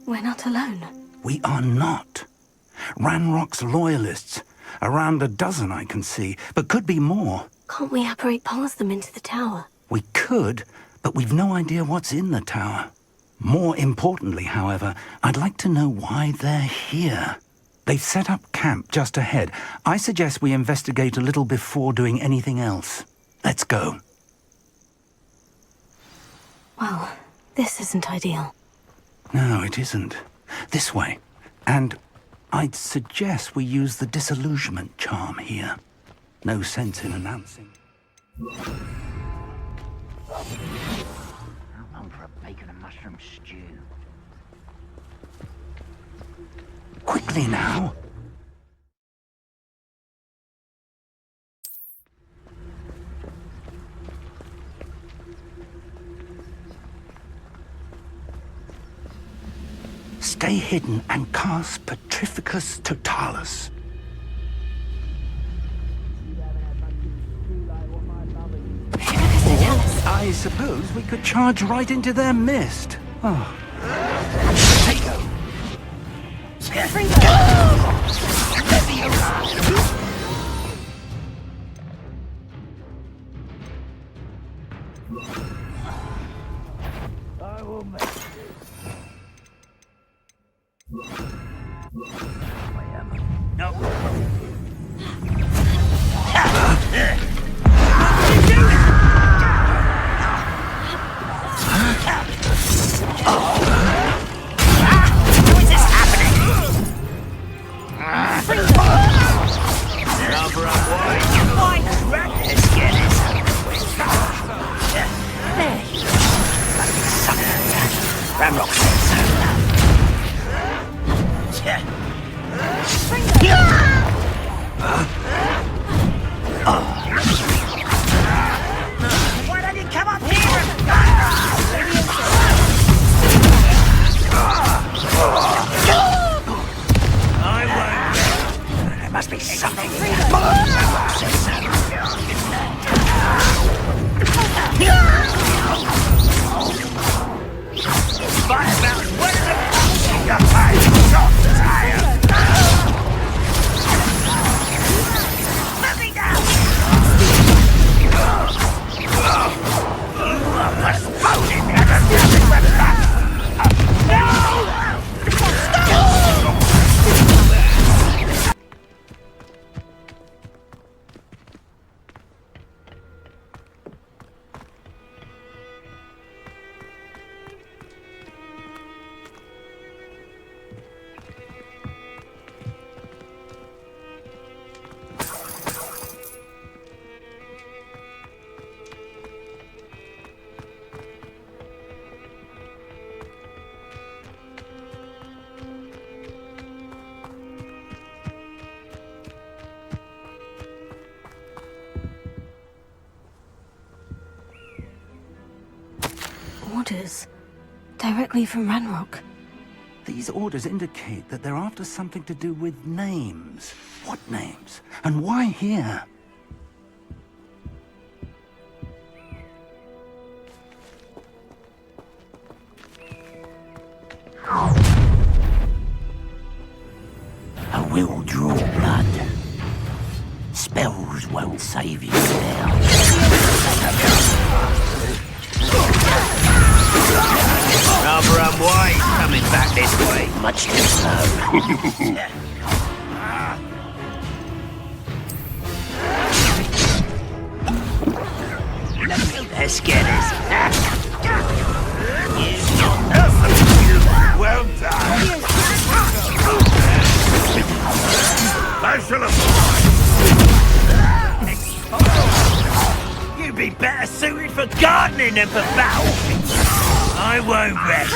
We're not alone. We are not. Ranrock's loyalists. Around a dozen I can see, but could be more. Can't we apparate past them into the tower? We could, but we've no idea what's in the tower. More importantly, however, I'd like to know why they're here. They've set up camp just ahead. I suggest we investigate a little before doing anything else. Let's go. Well, this isn't ideal. No, it isn't. This way. And I'd suggest we use the disillusionment charm here. No sense in announcing. I'm on for a bacon and mushroom stew. Quickly now. Stay hidden and cast Petrificus Totalis. I suppose we could charge right into their mist. Oh. Potato! I will make it. No. Why don't you come up here? I won't. There must be something. Fire mountain, what is it? Your face is off the tire. Let me down. What's the boat in there? There's nothing but that. No! Orders. Directly from Ranrock. These orders indicate that they're after something to do with names. What names? And why here? I will draw blood. Spells won't save you now. Rather unwise coming back this way. Much too slow. Let's get this. Well done. I shall have. You'd be better suited for gardening than for battle. I won't rest.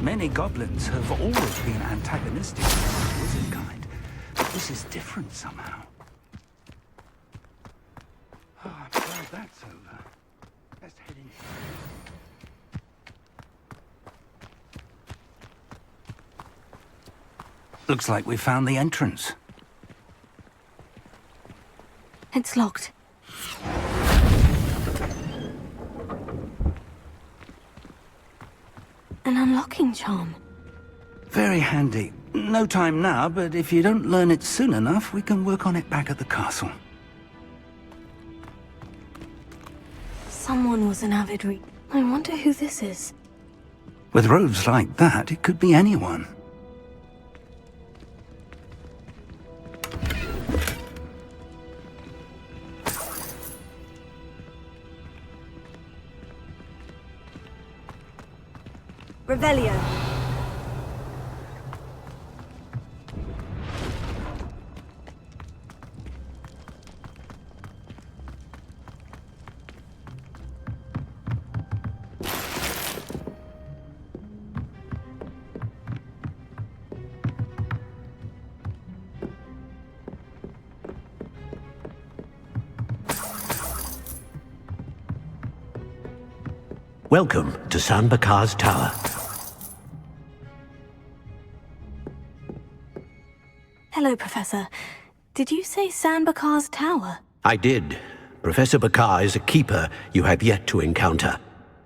Many goblins have always been antagonistic to the wizard kind, but this is different somehow. Oh, I'm glad that's over. Let's head in. Looks like we found the entrance. It's locked. An unlocking charm. Very handy. No time now, but if you don't learn it soon enough, we can work on it back at the castle. Someone was an avid reader. I wonder who this is. With robes like that, it could be anyone. Revelio. Welcome to San Bakar's Tower. Hello, Professor. Did you say San Bakar's Tower? I did. Professor Bakar is a keeper you have yet to encounter.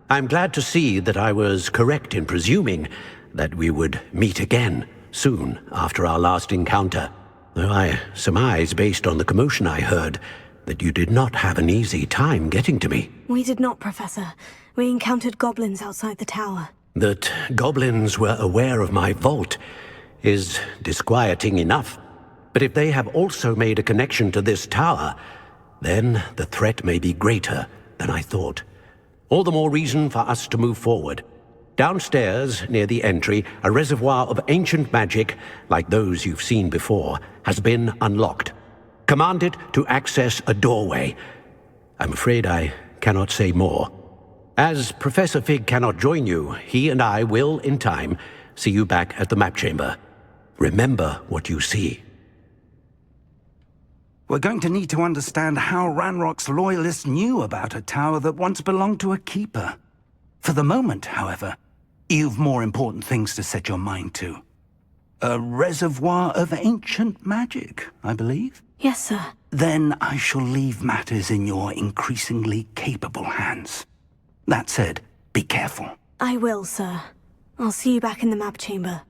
I'm glad to see that I was correct in presuming that we would meet again soon after our last encounter, though I surmise, based on the commotion I heard, that you did not have an easy time getting to me. We did not, Professor. We encountered goblins outside the tower. That goblins were aware of my vault is disquieting enough. But if they have also made a connection to this tower, then the threat may be greater than I thought. All the more reason for us to move forward. Downstairs, near the entry, a reservoir of ancient magic, like those you've seen before, has been unlocked. Command it to access a doorway. I'm afraid I cannot say more. As Professor Fig cannot join you, he and I will, in time, see you back at the map chamber. Remember what you see. We're going to need to understand how Ranrock's loyalists knew about a tower that once belonged to a keeper. For the moment, however, you've more important things to set your mind to. A reservoir of ancient magic, I believe? Yes, sir. Then I shall leave matters in your increasingly capable hands. That said, be careful. I will, sir. I'll see you back in the map chamber.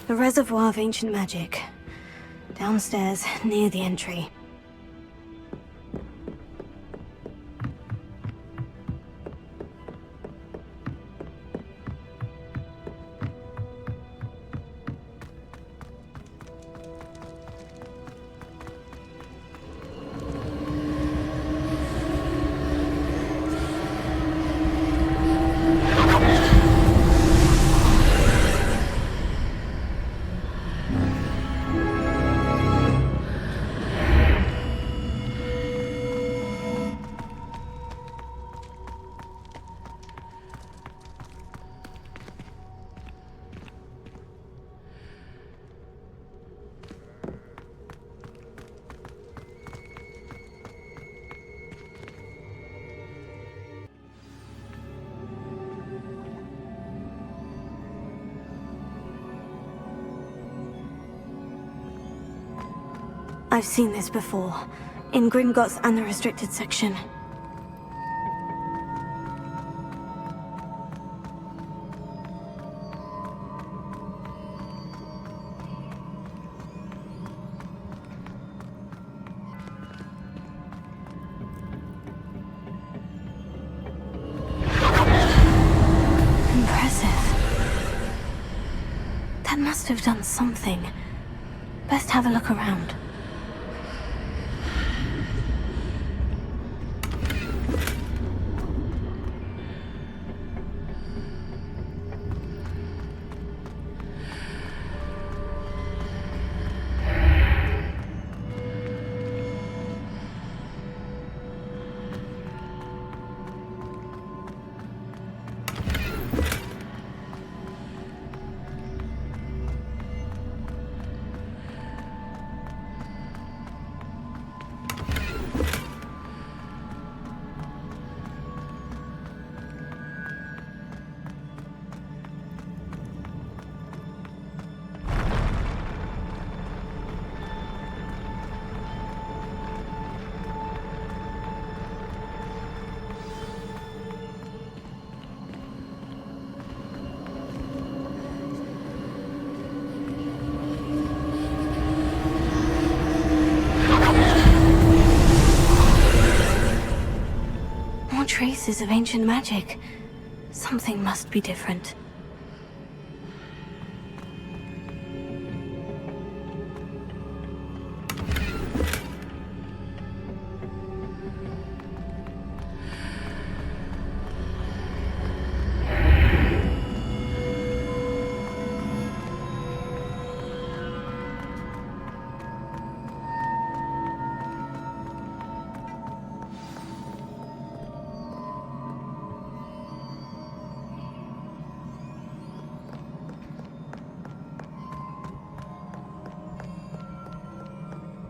The reservoir of ancient magic. Downstairs, near the entry. I've seen this before, in Gringotts and the restricted section. Impressive. That must have done something. Best have a look around. traces of ancient magic. Something must be different.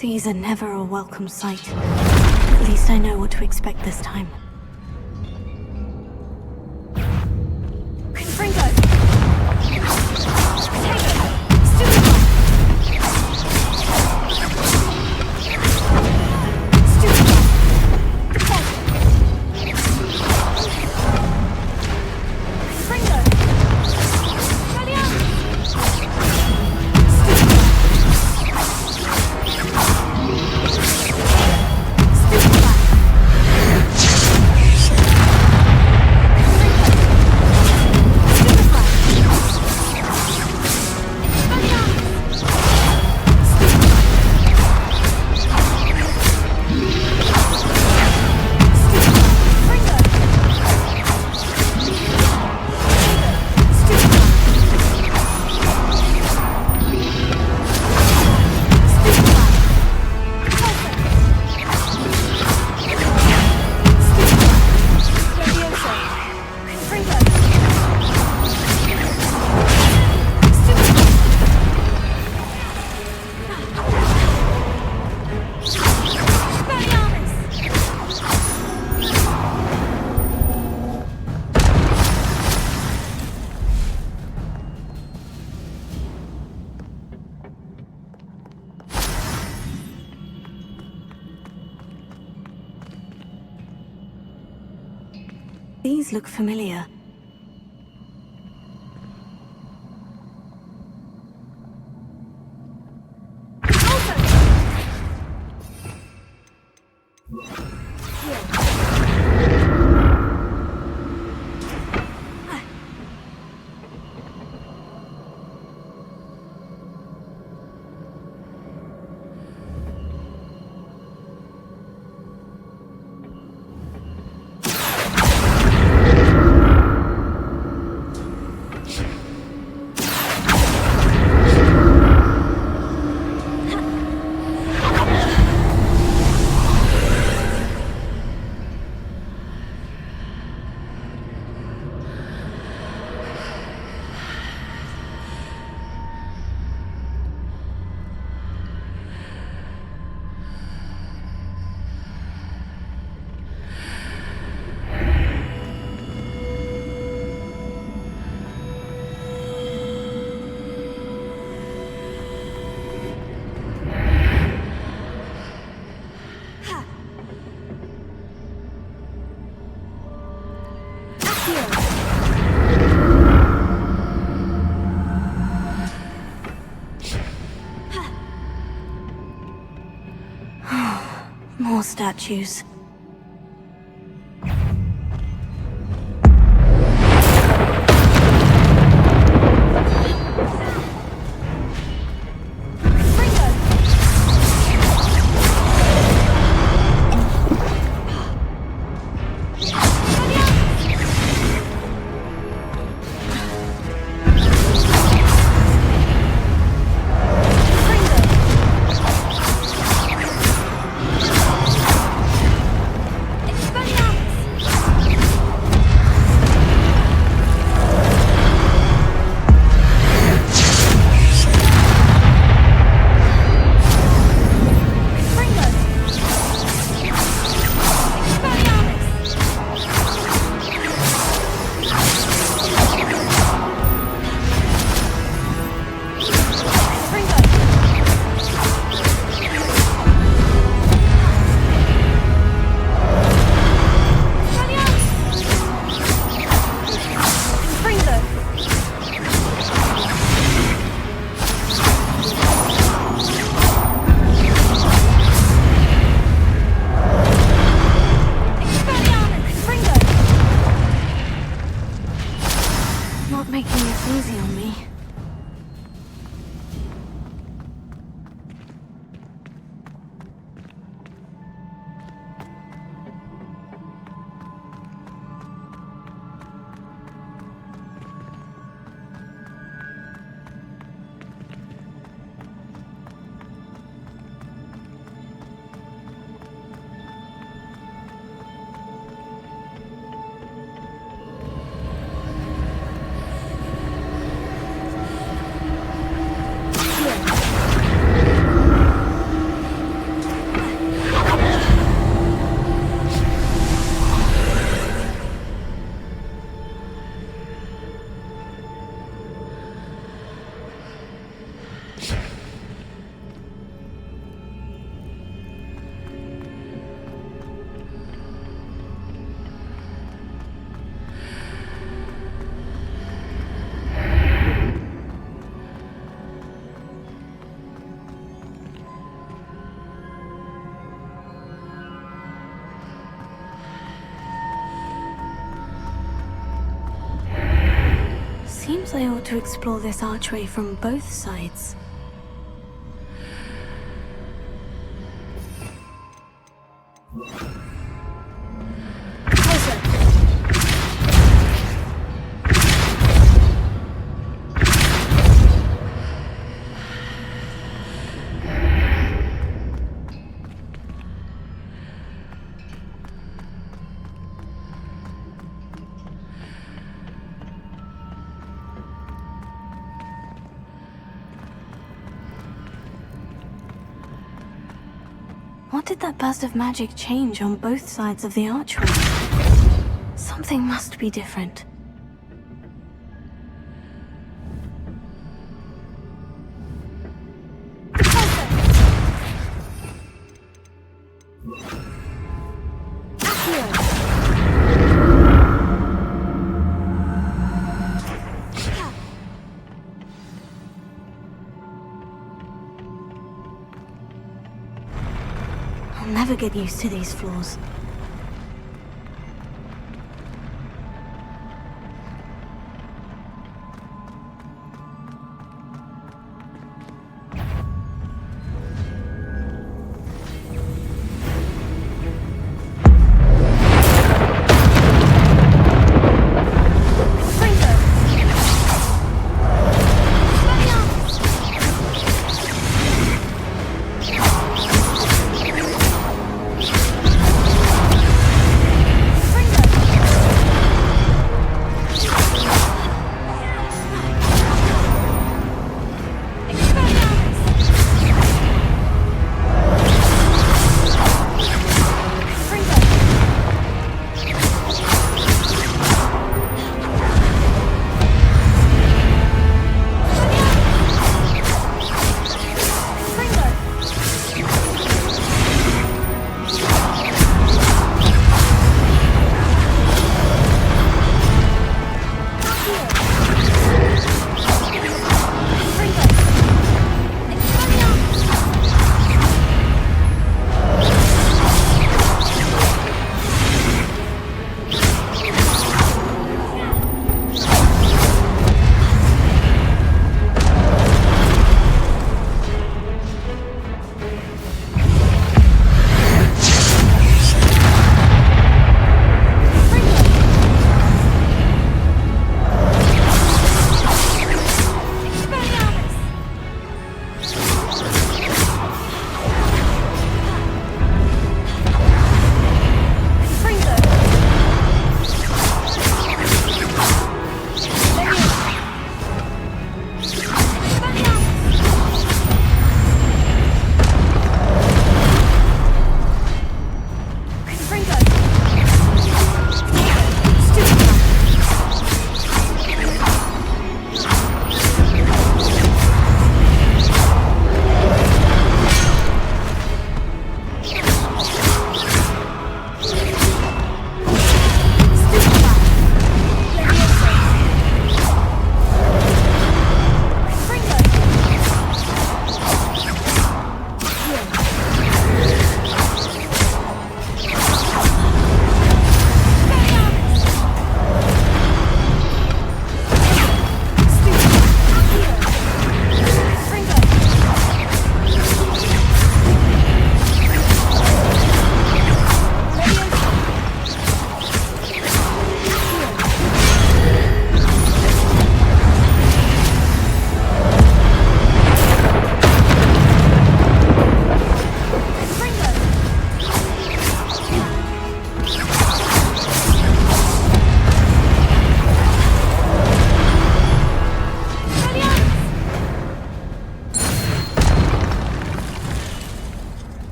These are never a welcome sight. At least I know what to expect this time. These look familiar. More statues. Perhaps I ought to explore this archway from both sides. What did that burst of magic change on both sides of the archway? Something must be different. I'll never get used to these floors.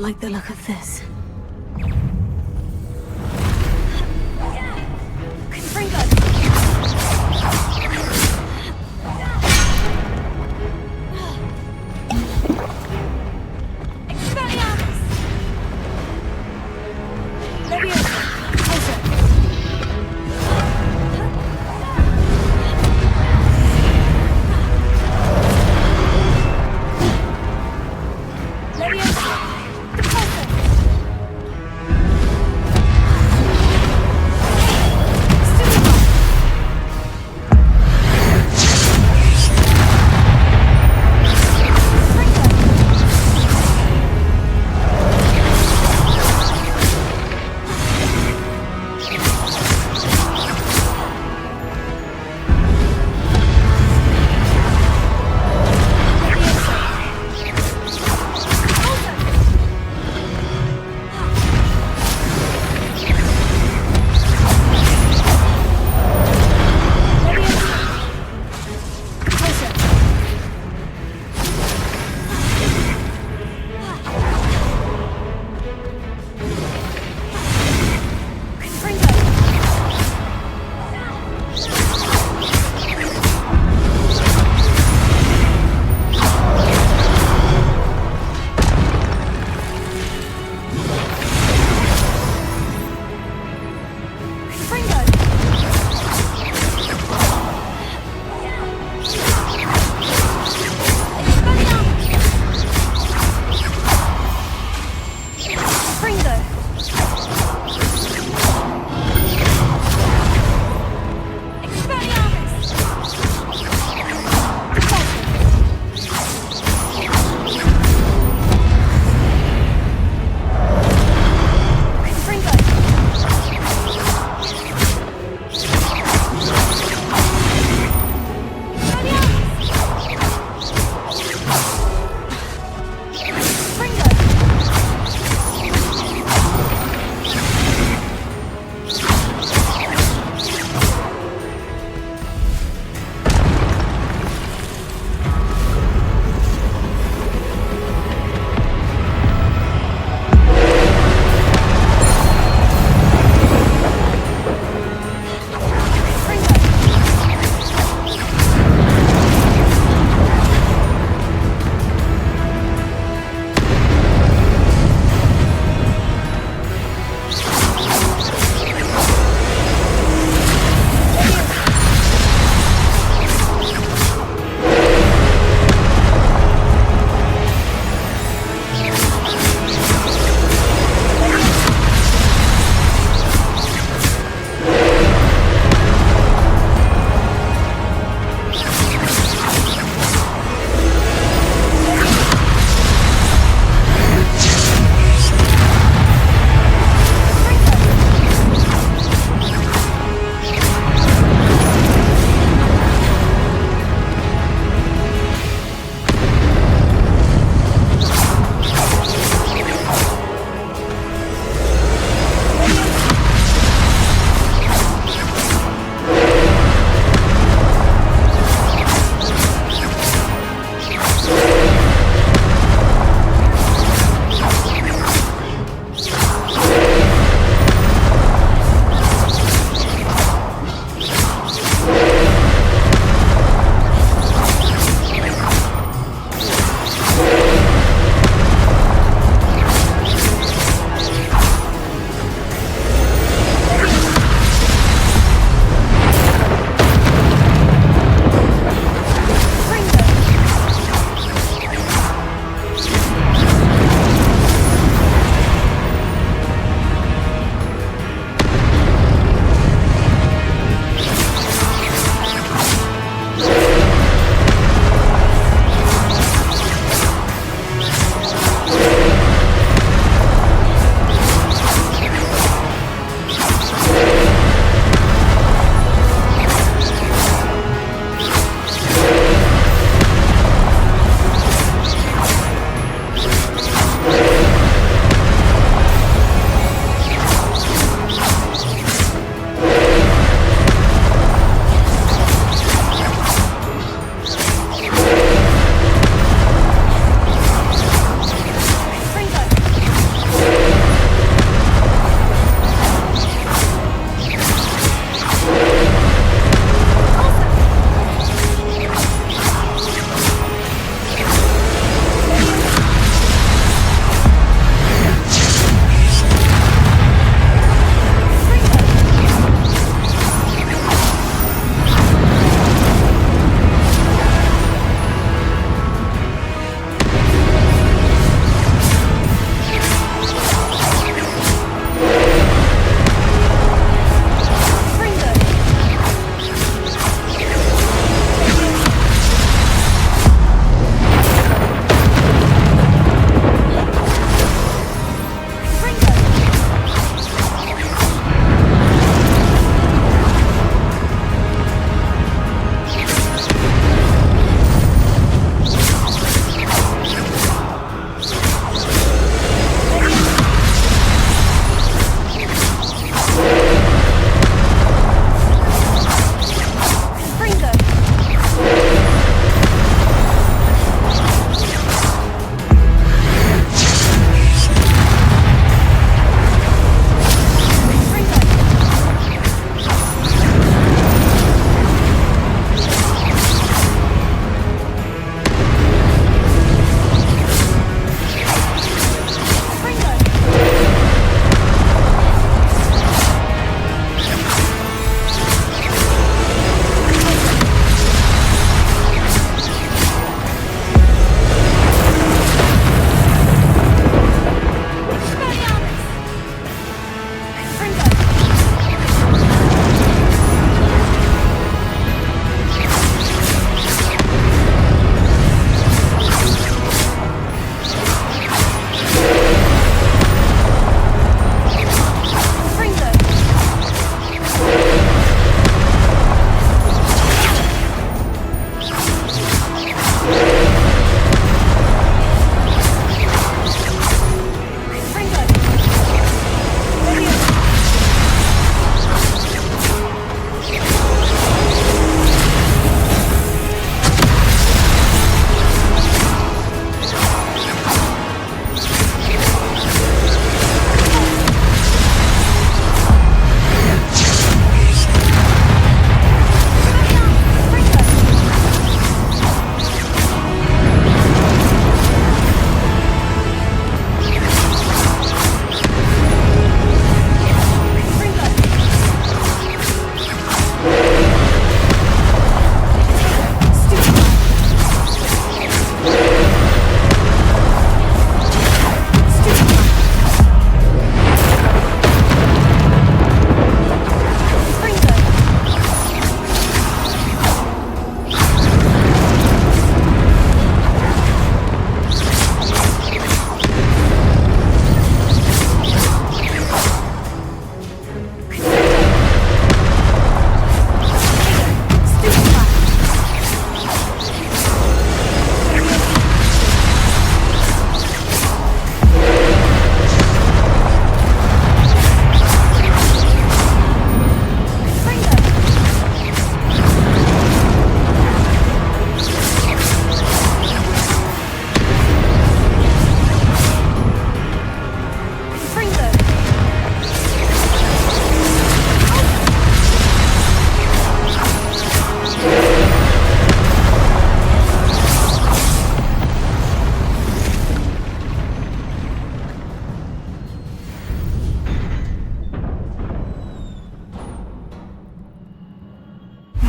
like the look of this.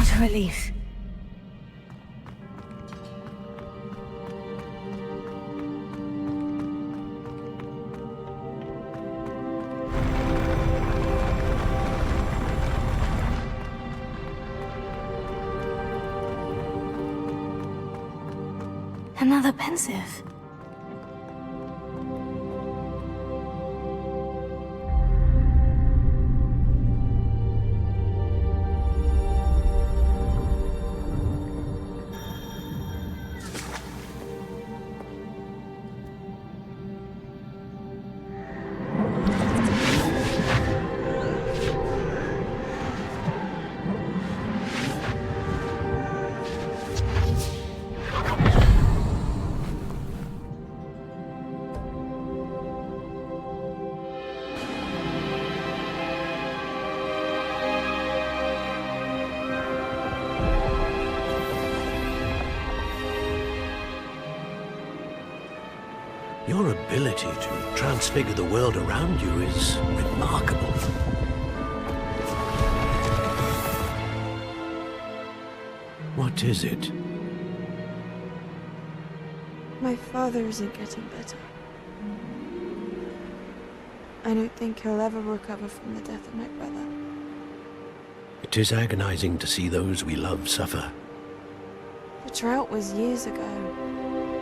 What a relief. Another pensive. Your ability to transfigure the world around you is remarkable. What is it? My father isn't getting better. I don't think he'll ever recover from the death of my brother. It is agonizing to see those we love suffer. The drought was years ago,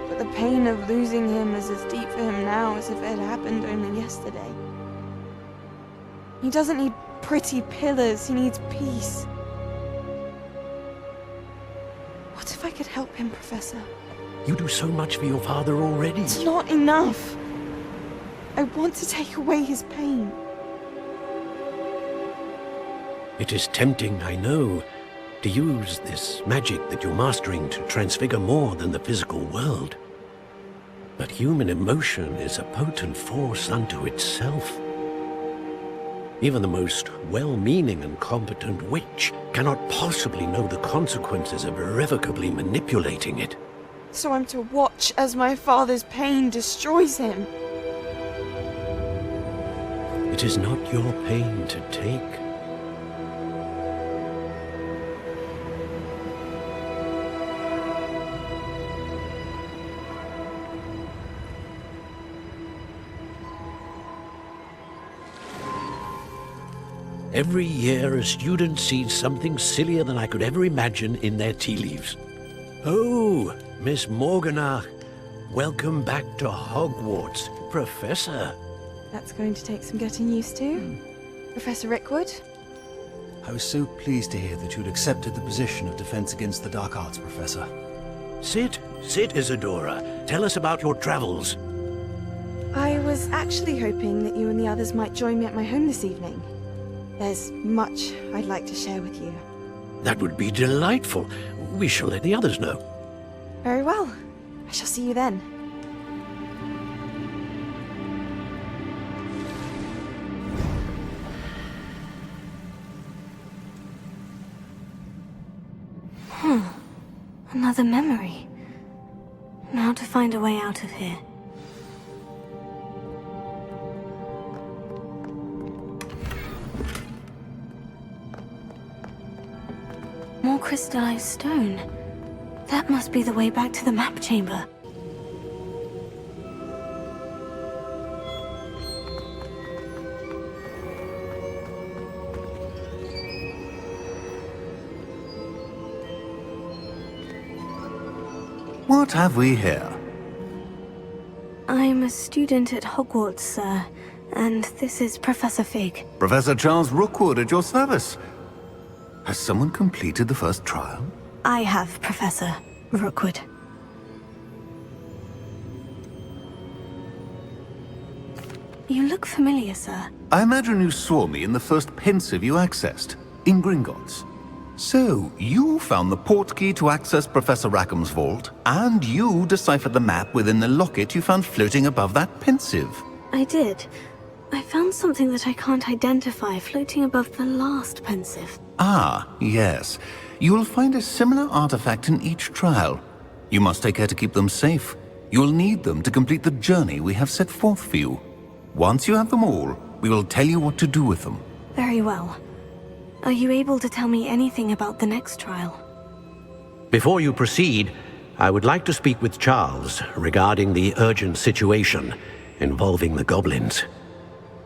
but the pain of losing him is as deep for him now as if it had happened only yesterday. He doesn't need pretty pillars, he needs peace. What if I could help him, Professor? You do so much for your father already. It's not enough. I want to take away his pain. It is tempting, I know, to use this magic that you're mastering to transfigure more than the physical world. But human emotion is a potent force unto itself. Even the most well-meaning and competent witch cannot possibly know the consequences of irrevocably manipulating it. So I'm to watch as my father's pain destroys him. It is not your pain to take. Every year, a student sees something sillier than I could ever imagine in their tea leaves. Oh, Miss Morganach, welcome back to Hogwarts, Professor. That's going to take some getting used to. Professor Rickwood? I was so pleased to hear that you'd accepted the position of Defense Against the Dark Arts, Professor. Sit, Isadora. Tell us about your travels. I was actually hoping that you and the others might join me at my home this evening. There's much I'd like to share with you. That would be delightful. We shall let the others know. Very well. I shall see you then. Another memory. Now to find a way out of here. More crystallized stone. That must be the way back to the map chamber. What have we here? I'm a student at Hogwarts, sir, and this is Professor Fig. Professor Charles Rookwood at your service. Has someone completed the first trial? I have, Professor Rookwood. You look familiar, sir. I imagine you saw me in the first pensive you accessed, in Gringotts. So, you found the portkey to access Professor Rackham's vault, and you deciphered the map within the locket you found floating above that pensive. I did. I found something that I can't identify floating above the last pensive. Ah, yes. You will find a similar artifact in each trial. You must take care to keep them safe. You'll need them to complete the journey we have set forth for you. Once you have them all, we will tell you what to do with them. Very well. Are you able to tell me anything about the next trial? Before you proceed, I would like to speak with Charles regarding the urgent situation involving the goblins.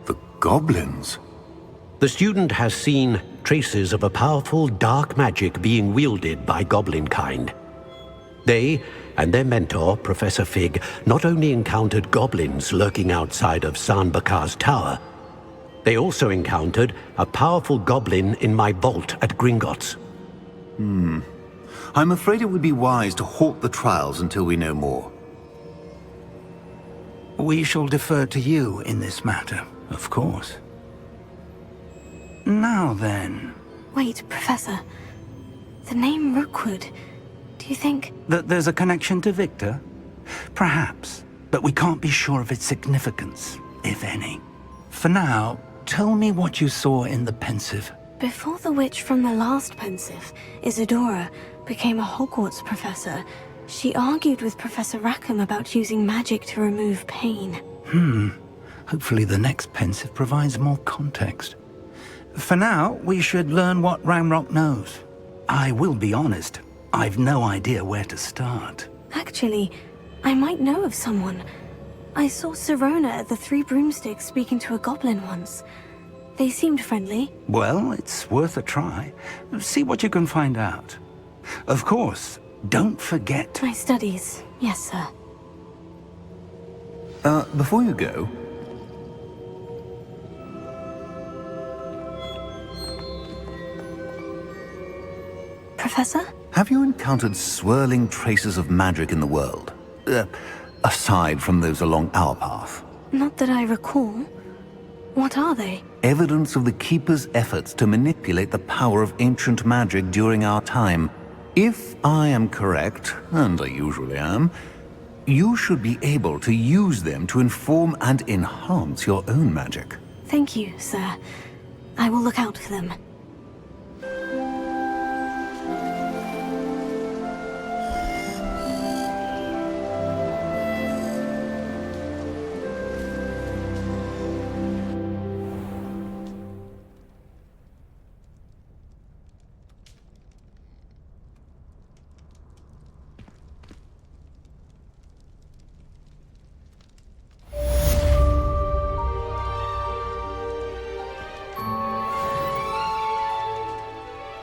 The goblins? The student has seen traces of a powerful dark magic being wielded by goblin kind. They and their mentor, Professor Fig, not only encountered goblins lurking outside of San Bakar's tower, they also encountered a powerful goblin in my vault at Gringotts. I'm afraid it would be wise to halt the trials until we know more. We shall defer to you in this matter, of course. Now then, Wait, Professor. The name Rookwood. Do you think... that there's a connection to Victor? Perhaps, but we can't be sure of its significance, if any. For now, tell me what you saw in the Pensive. Before the witch from the last Pensive, Isadora, became a Hogwarts professor, she argued with Professor Rackham about using magic to remove pain. Hopefully the next Pensive provides more context. For now, we should learn what Ranrock knows. I will be honest, I've no idea where to start. Actually, I might know of someone. I saw Sirona at the Three Broomsticks speaking to a goblin once. They seemed friendly. Well, it's worth a try. See what you can find out. Of course, don't forget... My studies, yes, sir. Before you go, Professor? have you encountered swirling traces of magic in the world? Aside from those along our path. Not that I recall. What are they? Evidence of the Keeper's efforts to manipulate the power of ancient magic during our time. If I am correct, and I usually am, you should be able to use them to inform and enhance your own magic. Thank you, sir. I will look out for them.